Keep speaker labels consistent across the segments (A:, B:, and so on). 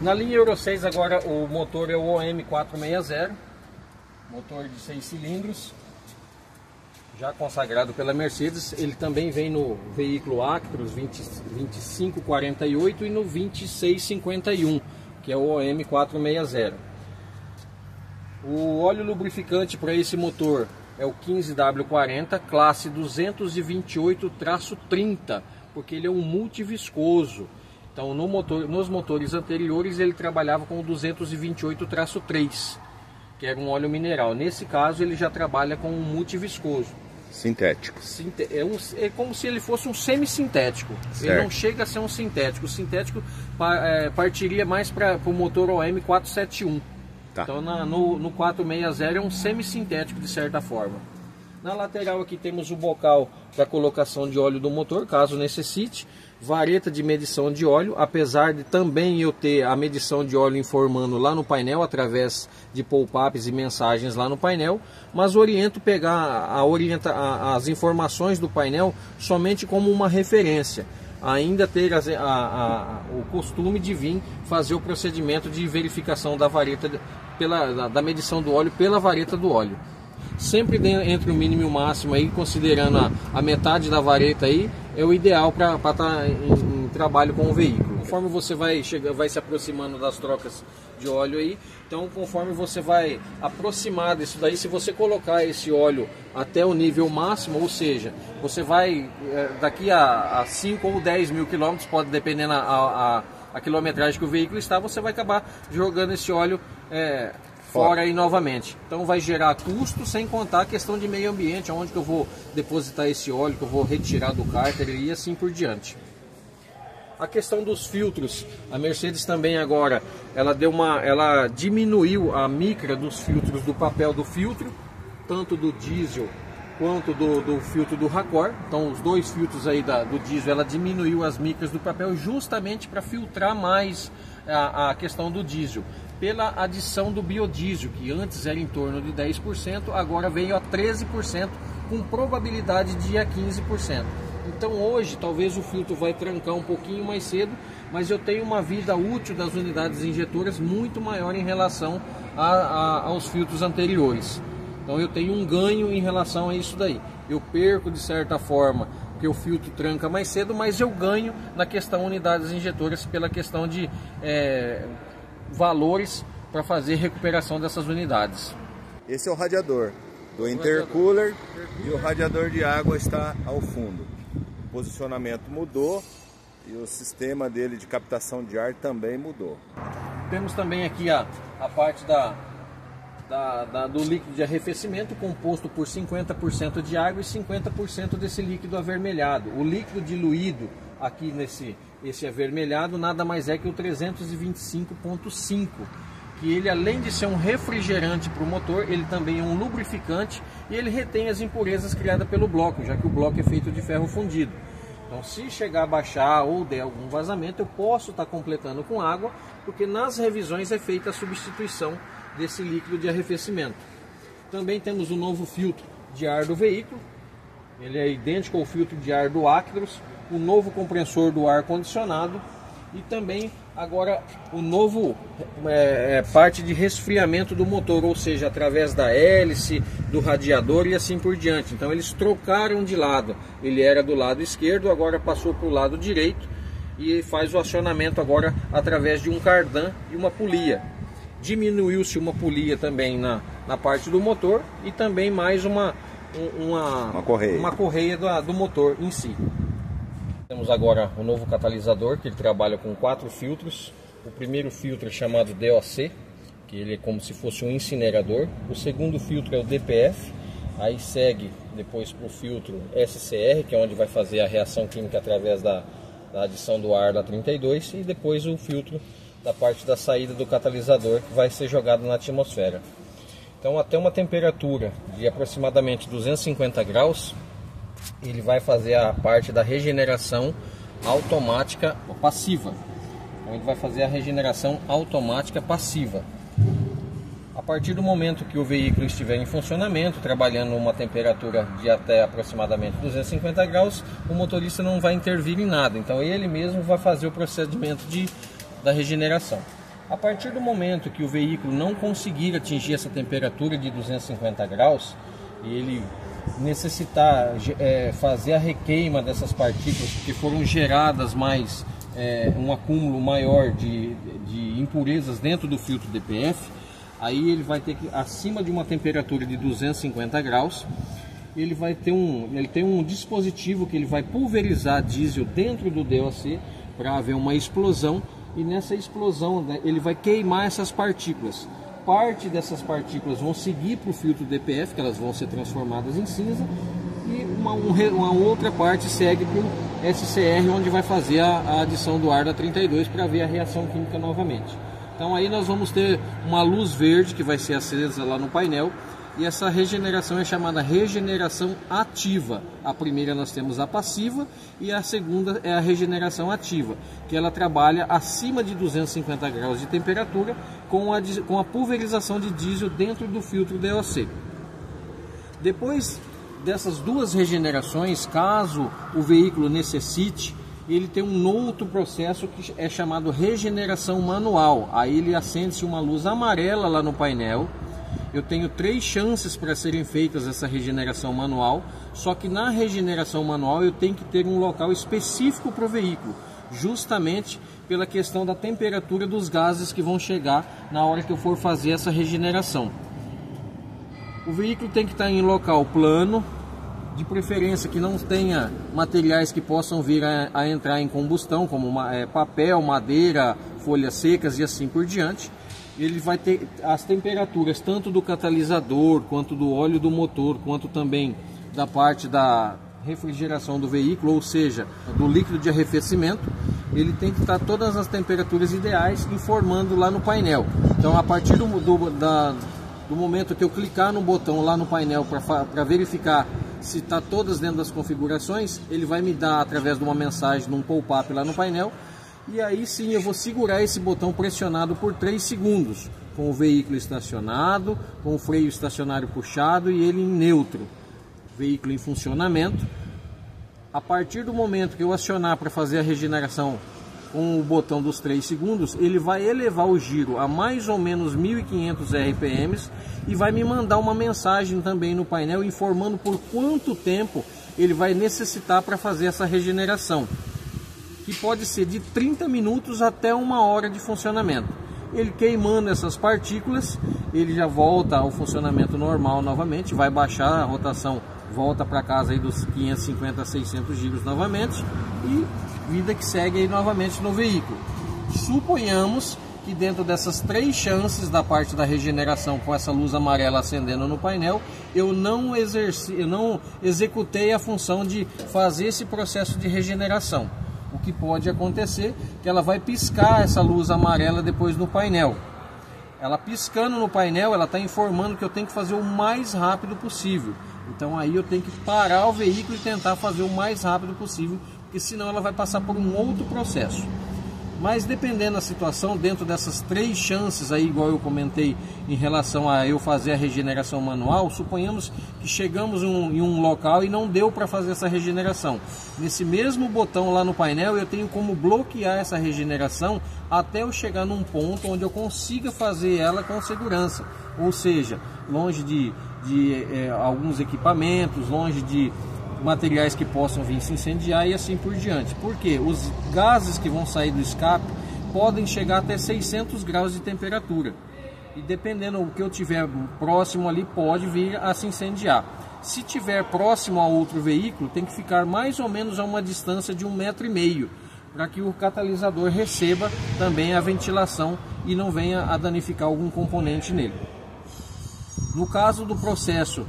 A: Na linha Euro 6 agora o motor é o OM460, motor de 6 cilindros, já consagrado pela Mercedes. Ele também vem no veículo Actros 2548 e no 2651, que é o OM460. O óleo lubrificante para esse motor é o 15W40, classe 228-30, porque ele é um multiviscoso. Então nos motores anteriores ele trabalhava com o 228-3, que era um óleo mineral. Nesse caso ele já trabalha com um multiviscoso.
B: Sintético.
A: É como se ele fosse um semi-sintético. Ele não chega a ser um sintético. O sintético partiria mais para o motor OM471. Tá. Então no 460 é um semi-sintético de certa forma. Na lateral aqui temos o bocal para colocação de óleo do motor, caso necessite. Vareta de medição de óleo, apesar de também eu ter a medição de óleo informando lá no painel, através de pop-ups e mensagens lá no painel, mas oriento pegar as informações do painel somente como uma referência. Ainda ter o costume de vir fazer o procedimento de verificação da vareta, da medição do óleo pela vareta do óleo. Sempre entre o mínimo e o máximo, aí, considerando a metade da vareta, aí, é o ideal para estar em trabalho com o veículo. Conforme você vai se aproximando das trocas de óleo aí, então conforme você vai aproximar disso daí, se você colocar esse óleo até o nível máximo, ou seja, você vai daqui a 5 ou 10 mil quilômetros, pode depender a quilometragem que o veículo está, você vai acabar jogando esse óleo fora aí novamente. Então vai gerar custo, sem contar a questão de meio ambiente, onde que eu vou depositar esse óleo, que eu vou retirar do cárter e assim por diante. A questão dos filtros, a Mercedes também agora, ela diminuiu a micra dos filtros, do papel do filtro, tanto do diesel quanto do filtro do Racor. Então os dois filtros aí do diesel, ela diminuiu as micras do papel justamente para filtrar mais a questão do diesel, pela adição do biodiesel, que antes era em torno de 10%, agora veio a 13%, com probabilidade de ir a 15%. Então hoje talvez o filtro vai trancar um pouquinho mais cedo, mas eu tenho uma vida útil das unidades injetoras muito maior em relação aos filtros anteriores. Então eu tenho um ganho em relação a isso daí. Eu perco de certa forma, porque o filtro tranca mais cedo, mas eu ganho na questão unidades injetoras pela questão de valores para fazer recuperação dessas unidades.
B: Esse é o radiador do intercooler e o radiador de água está ao fundo. O posicionamento mudou e o sistema dele de captação de ar também mudou.
A: Temos também aqui a parte do líquido de arrefecimento, composto por 50% de água e 50% desse líquido avermelhado. O líquido diluído aqui esse avermelhado nada mais é que o 325.5, que ele, além de ser um refrigerante para o motor, ele também é um lubrificante e ele retém as impurezas criadas pelo bloco, já que o bloco é feito de ferro fundido. Então, se chegar a baixar ou der algum vazamento, eu posso estar completando com água, porque nas revisões é feita a substituição desse líquido de arrefecimento. Também temos o novo filtro de ar do veículo, ele é idêntico ao filtro de ar do Actros, o novo compressor do ar condicionado e também agora o novo parte de resfriamento do motor, ou seja, através da hélice, do radiador e assim por diante. Então eles trocaram de lado, ele era do lado esquerdo, agora passou para o lado direito e faz o acionamento agora através de um cardan e uma polia. Diminuiu-se uma polia também na parte do motor e também mais uma correia do motor em si. Temos agora o novo catalisador, que ele trabalha com 4 filtros. O primeiro filtro é chamado DOC, que ele é como se fosse um incinerador. O segundo filtro é o DPF, aí segue depois para o filtro SCR, que é onde vai fazer a reação química através da adição do ar da 32, e depois o filtro da parte da saída do catalisador, que vai ser jogado na atmosfera. Então até uma temperatura de aproximadamente 250 graus, ele vai fazer a parte da regeneração automática passiva. Então ele vai fazer a regeneração automática passiva. A partir do momento que o veículo estiver em funcionamento, trabalhando uma temperatura de até aproximadamente 250 graus, o motorista não vai intervir em nada. Então ele mesmo vai fazer o procedimento da regeneração. A partir do momento que o veículo não conseguir atingir essa temperatura de 250 graus, ele necessitar fazer a requeima dessas partículas que foram geradas mais um acúmulo maior de impurezas dentro do filtro DPF, aí ele vai ter que, acima de uma temperatura de 250 graus, ele tem um dispositivo que ele vai pulverizar diesel dentro do DOC para haver uma explosão, e nessa explosão, né, ele vai queimar essas partículas. Parte dessas partículas vão seguir para o filtro DPF, que elas vão ser transformadas em cinza, e uma outra parte segue para o SCR, onde vai fazer a adição do ar da 32 para ver a reação química novamente. Então aí nós vamos ter uma luz verde que vai ser acesa lá no painel, e essa regeneração é chamada regeneração ativa. A primeira nós temos a passiva e a segunda é a regeneração ativa, que ela trabalha acima de 250 graus de temperatura com a pulverização de diesel dentro do filtro DOC. Depois dessas duas regenerações, caso o veículo necessite, ele tem um outro processo que é chamado regeneração manual. Aí ele acende-se uma luz amarela lá no painel. Eu tenho 3 chances para serem feitas essa regeneração manual, só que na regeneração manual eu tenho que ter um local específico para o veículo, justamente pela questão da temperatura dos gases que vão chegar na hora que eu for fazer essa regeneração. O veículo tem que estar em local plano, de preferência que não tenha materiais que possam vir a entrar em combustão, como papel, madeira, folhas secas e assim por diante. Ele vai ter as temperaturas tanto do catalisador, quanto do óleo do motor, quanto também da parte da refrigeração do veículo, ou seja, do líquido de arrefecimento. Ele tem que estar todas as temperaturas ideais informando lá no painel. Então, a partir do momento que eu clicar no botão lá no painel para verificar se está todas dentro das configurações, ele vai me dar através de uma mensagem, num pop-up lá no painel. E aí sim eu vou segurar esse botão pressionado por 3 segundos, com o veículo estacionado, com o freio estacionário puxado e ele em neutro, veículo em funcionamento. A partir do momento que eu acionar para fazer a regeneração com o botão dos 3 segundos, ele vai elevar o giro a mais ou menos 1500 RPM e vai me mandar uma mensagem também no painel informando por quanto tempo ele vai necessitar para fazer essa regeneração, que pode ser de 30 minutos até 1 hora de funcionamento. Ele queimando essas partículas, ele já volta ao funcionamento normal novamente, vai baixar a rotação, volta para casa aí dos 550 a 600 giros novamente, e vida que segue aí novamente no veículo. Suponhamos que dentro dessas 3 chances da parte da regeneração com essa luz amarela acendendo no painel, eu não executei a função de fazer esse processo de regeneração. O que pode acontecer é que ela vai piscar essa luz amarela depois no painel. Ela piscando no painel, ela está informando que eu tenho que fazer o mais rápido possível. Então aí eu tenho que parar o veículo e tentar fazer o mais rápido possível, porque senão ela vai passar por um outro processo. Mas dependendo da situação, dentro dessas 3 chances aí, igual eu comentei em relação a eu fazer a regeneração manual, suponhamos que chegamos em um local e não deu para fazer essa regeneração. Nesse mesmo botão lá no painel eu tenho como bloquear essa regeneração até eu chegar num ponto onde eu consiga fazer ela com segurança. Ou seja, longe de alguns equipamentos, longe de materiais que possam vir se incendiar e assim por diante. Porque os gases que vão sair do escape podem chegar até 600 graus de temperatura. E dependendo do que eu tiver próximo ali, pode vir a se incendiar. Se tiver próximo a outro veículo, tem que ficar mais ou menos a uma distância de 1,5 m, para que o catalisador receba também a ventilação e não venha a danificar algum componente nele. No caso do processo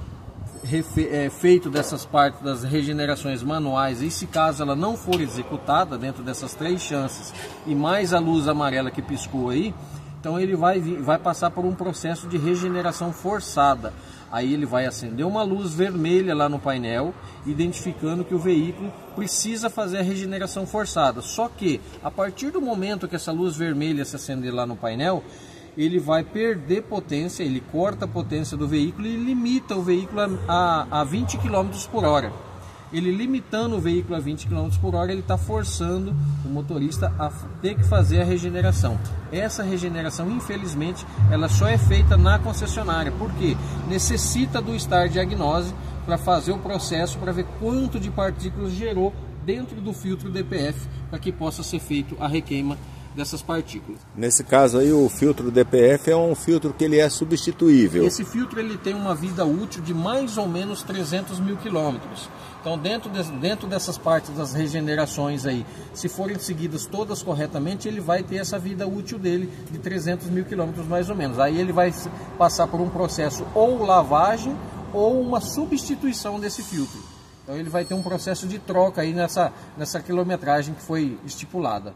A: feito dessas partes das regenerações manuais, e se caso ela não for executada dentro dessas 3 chances e mais a luz amarela que piscou aí, então ele vai passar por um processo de regeneração forçada. Aí ele vai acender uma luz vermelha lá no painel, identificando que o veículo precisa fazer a regeneração forçada. Só que a partir do momento que essa luz vermelha se acender lá no painel, ele vai perder potência, ele corta a potência do veículo e limita o veículo a 20 km por hora. ele limitando o veículo a 20 km por hora, ele está forçando o motorista a ter que fazer a regeneração. Essa regeneração, infelizmente, ela só é feita na concessionária, porque necessita do Star Diagnose para fazer o processo, para ver quanto de partículas gerou dentro do filtro DPF, para que possa ser feito a requeima dessas partículas.
B: Nesse caso aí, o filtro DPF é um filtro que ele é substituível.
A: Esse filtro ele tem uma vida útil de mais ou menos 300 mil quilômetros. Então dentro dessas partes das regenerações aí, se forem seguidas todas corretamente, ele vai ter essa vida útil dele de 300 mil quilômetros mais ou menos. Aí ele vai passar por um processo ou lavagem ou uma substituição desse filtro. Então ele vai ter um processo de troca aí nessa quilometragem que foi estipulada.